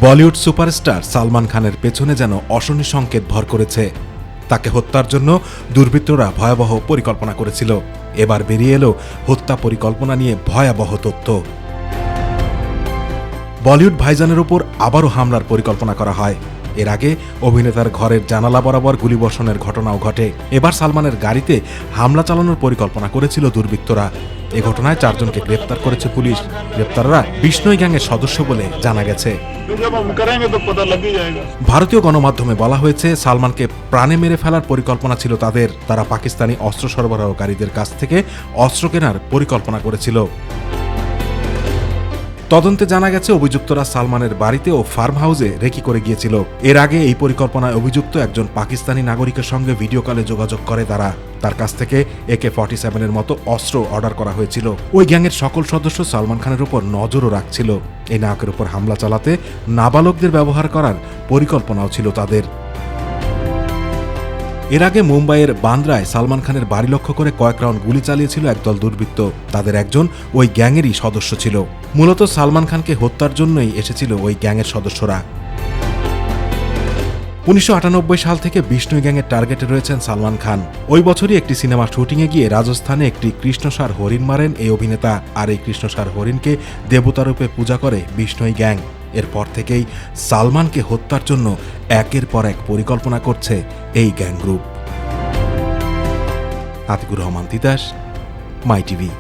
Bollywood superstar Salman খানের পেছনে যেন অশনি সংকেত ভর করেছে। তাকে হত্যার জন্য দুর্বৃত্তরা ভয়াবহ পরিকল্পনা করেছিল। এবার বেরিয়ে এলো হত্যা পরিকল্পনা নিয়ে ভয়াবহ তথ্য। বলিউড ভাইজানের উপর আবারও হামলার পরিকল্পনা করা হয়। এর আগে অভিনেতার ঘরের জানালা বরাবর গুলিবর্ষণের ঘটনাও ঘটে। এবার সালমানের গাড়িতে হামলা চালানোর পরিকল্পনা করেছিল দুর্বৃত্তরা। এ ঘটনায় 4 জনকে গ্রেপ্তার করেছে পুলিশ। গ্রেপ্তাররা বিষ্ণই গ্যাংয়ের সদস্য বলে জানা গেছে। ভারতীয় গণমাধ্যমে বলা হয়েছে, সালমানকে প্রাণে মেরে ফেলার পরিকল্পনা ছিল তাদের। তারা পাকিস্তানি অস্ত্র সরবরাহকারীদের কাছ থেকে অস্ত্র কেনার পরিকল্পনা করেছিল। তদন্তে জানা গেছে, অভিযুক্তরা সালমানের বাড়িতে ও ফার্ম হাউসে রেকি করে গিয়েছিল। এর আগে এই পরিকল্পনায় অভিযুক্ত একজন পাকিস্তানি নাগরিকের সঙ্গে ভিডিও কলে যোগাযোগ করে তার কাছ থেকে AK-47 এর মতো অস্ত্র অর্ডার করা হয়েছিল। ওই গ্যাংয়ের সকল সদস্য সালমান খানের উপর নজরও রাখছিল। এই নায়কের উপর হামলা চালাতে নাবালকদের ব্যবহার করার পরিকল্পনাও ছিল তাদের। এর আগে মুম্বাইয়ের বান্দ্রায় সালমান খানের বাড়ি লক্ষ্য করে কয়েক রাউন্ড গুলি চালিয়েছিল একদল দুর্বৃত্ত। তাদের একজন ওই গ্যাংয়েরই সদস্য ছিল। মূলত সালমান খানকে হত্যার জন্যই এসেছিল ওই গ্যাংয়ের সদস্যরা। 1998 সাল থেকে বিষ্ণু গ্যাংয়ের টার্গেটে রয়েছেন সালমান খান। ওই বছরই একটি সিনেমা শুটিংয়ে গিয়ে রাজস্থানে একটি কৃষ্ণসার হরিণ মারেন এই অভিনেতা। আর এই কৃষ্ণসার হরিণকে দেবতারূপে পূজা করে বিষ্ণুই গ্যাং। এরপর থেকেই সালমানকে হত্যার জন্য একের পর এক পরিকল্পনা করছে এই গ্যাং গ্রুপ। আতিকুর রহমান তিতাস, মাই টিভি।